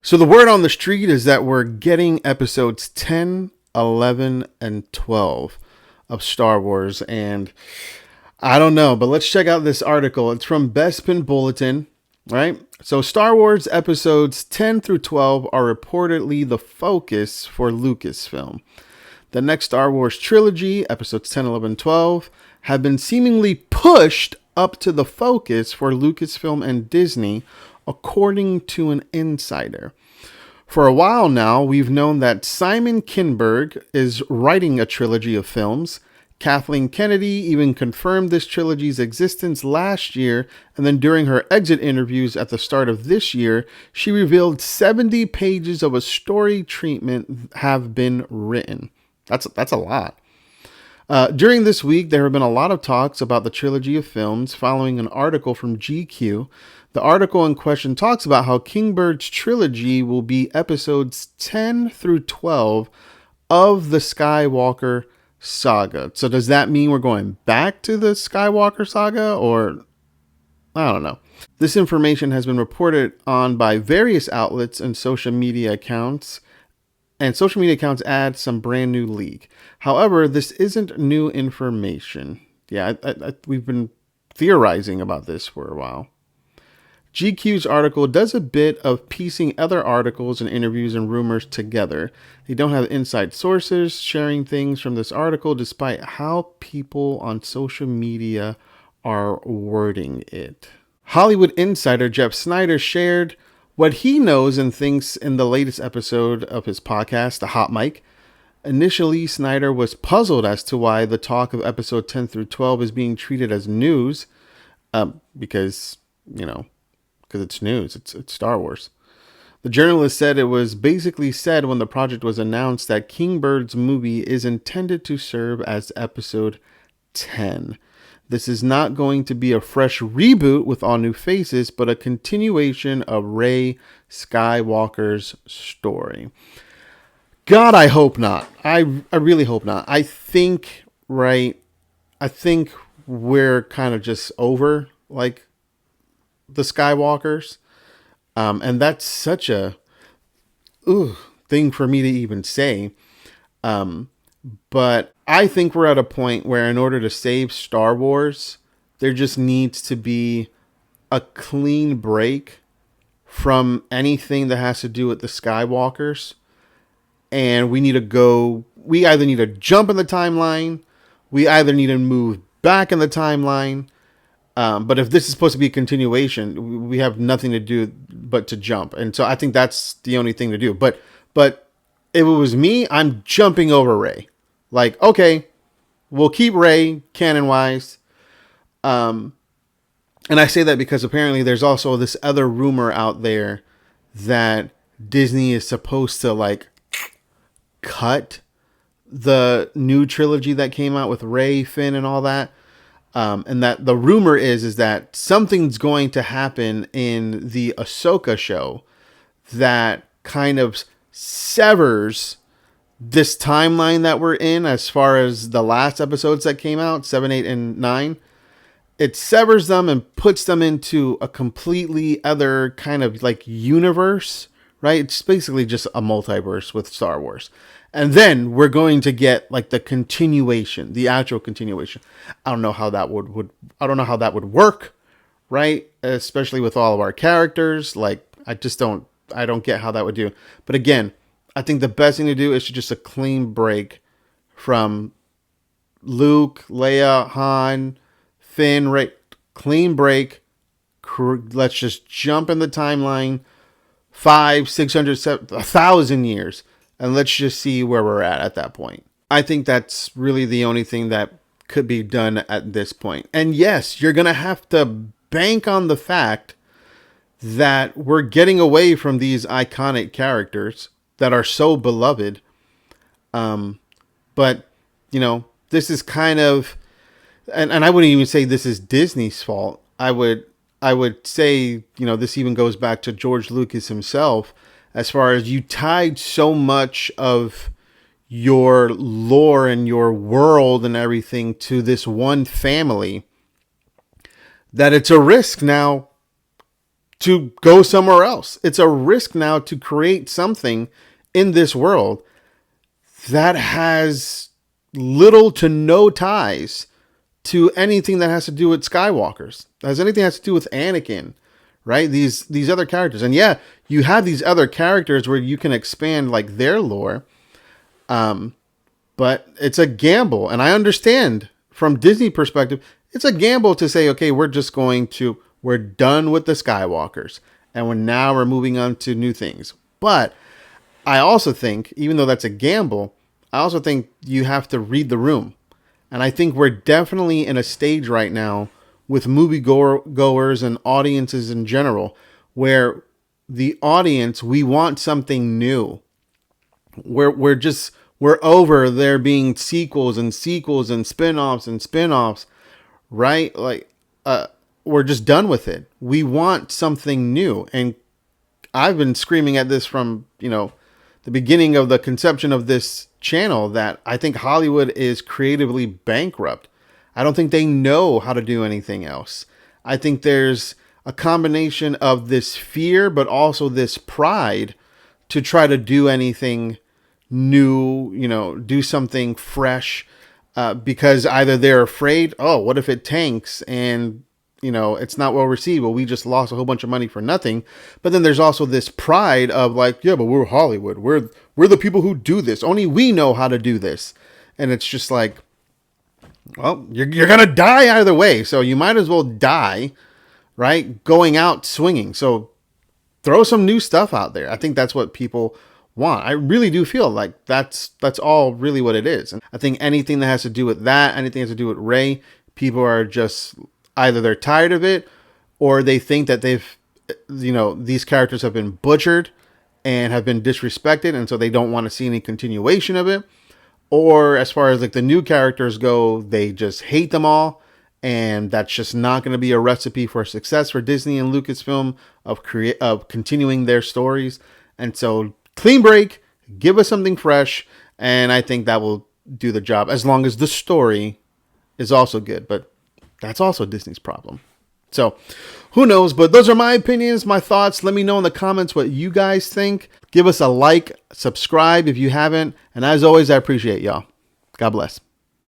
So the word on the street is that we're getting episodes 10, 11, and 12 of Star Wars. And I don't know, but let's check out this article. It's from Bespin Bulletin, right? So Star Wars episodes 10 through 12 are reportedly the focus for Lucasfilm. The next Star Wars trilogy, episodes 10, 11, 12, have been seemingly pushed up to the focus for Lucasfilm and Disney, according to an insider. For a while now, we've known that Simon Kinberg is writing a trilogy of films. Kathleen Kennedy even confirmed this trilogy's existence last year, and then during her exit interviews at the start of this year, she revealed 70 pages of a story treatment have been written. That's a lot. During this week, there have been a lot of talks about the trilogy of films following an article from GQ. The article in question talks about how Kingbird's trilogy will be episodes 10 through 12 of the Skywalker saga. So does that mean we're going back to the Skywalker saga, or I don't know. This information has been reported on by various outlets and social media accounts. And social media accounts add some brand new leak. However, this isn't new information. Yeah, we've been theorizing about this for a while. GQ's article does a bit of piecing other articles and interviews and rumors together. They don't have inside sources sharing things from this article, despite how people on social media are wording it. Hollywood insider Jeff Snyder shared what he knows and thinks in the latest episode of his podcast, The Hot Mic. Initially, Snyder was puzzled as to why the talk of episode 10 through 12 is being treated as news, because it's news. It's Star Wars. The journalist said it was basically said when the project was announced that Kingbird's movie is intended to serve as episode 10. This is not going to be a fresh reboot with all new faces, but a continuation of Rey Skywalker's story. God, I hope not. I really hope not. I think we're kind of just over, like, the Skywalkers. And that's such a thing for me to even say. But I think we're at a point where in order to save Star Wars, there just needs to be a clean break from anything that has to do with the Skywalkers. And we either need to jump in the timeline, we either need to move back in the timeline. But if this is supposed to be a continuation, we have nothing to do but to jump. And so I think that's the only thing to do. But if it was me, I'm jumping over Rey. Like, okay, we'll keep Rey canon-wise. And I say that because apparently there's also this other rumor out there that Disney is supposed to, like, cut the new trilogy that came out with Rey, Finn, and all that. And that the rumor is that something's going to happen in the Ahsoka show that kind of severs this timeline that we're in as far as the last episodes that came out, 7, 8, and 9. It severs them and puts them into a completely other kind of like universe, right? It's basically just a multiverse with Star Wars. And then we're going to get like the continuation, the actual continuation. I don't know how that would work, right? Especially with all of our characters. Like, I don't get how that would do. But again, I think the best thing to do is to just a clean break from Luke, Leia, Han, Finn, right? Clean break. Let's just jump in the timeline 500, 600, 1,000 years. And let's just see where we're at that point. I think that's really the only thing that could be done at this point. And yes, you're going to have to bank on the fact that we're getting away from these iconic characters that are so beloved. But, this is kind of, and I wouldn't even say this is Disney's fault. I would say, this even goes back to George Lucas himself. As far as you tied so much of your lore and your world and everything to this one family that it's a risk now to go somewhere else. It's a risk now to create something in this world that has little to no ties to anything that has to do with Skywalkers. Has anything that has to do with Anakin, right? These other characters. And yeah, you have these other characters where you can expand like their lore. But it's a gamble. And I understand from Disney perspective, it's a gamble to say, okay, we're done with the Skywalkers. And we're moving on to new things. But I also think, even though that's a gamble, I also think you have to read the room. And I think we're definitely in a stage right now with moviegoers and audiences in general, where the audience, we want something new. We're over there being sequels and spin-offs, right? We're just done with it. We want something new. And I've been screaming at this from, the beginning of the conception of this channel, that I think Hollywood is creatively bankrupt. I don't think they know how to do anything else. I think there's a combination of this fear, but also this pride to try to do anything new, do something fresh, because either they're afraid, oh, what if it tanks and it's not well received. Well, we just lost a whole bunch of money for nothing. But then there's also this pride of like, yeah, but we're Hollywood. We're the people who do this. Only we know how to do this. And it's just like, well, you're going to die either way. So you might as well die, right? Going out swinging. So throw some new stuff out there. I think that's what people want. I really do feel like that's all really what it is. And I think anything that has to do with that, anything that has to do with Rey, people are just either they're tired of it, or they think that these characters have been butchered and have been disrespected, and so they don't want to see any continuation of it. Or as far as like the new characters go, they just hate them all, and that's just not going to be a recipe for success for Disney and Lucasfilm of continuing their stories. And so clean break, give us something fresh, and I think that will do the job, as long as the story is also good. But that's also Disney's problem. So who knows? But those are my opinions, my thoughts. Let me know in the comments what you guys think. Give us a like, subscribe if you haven't. And as always, I appreciate y'all. God bless.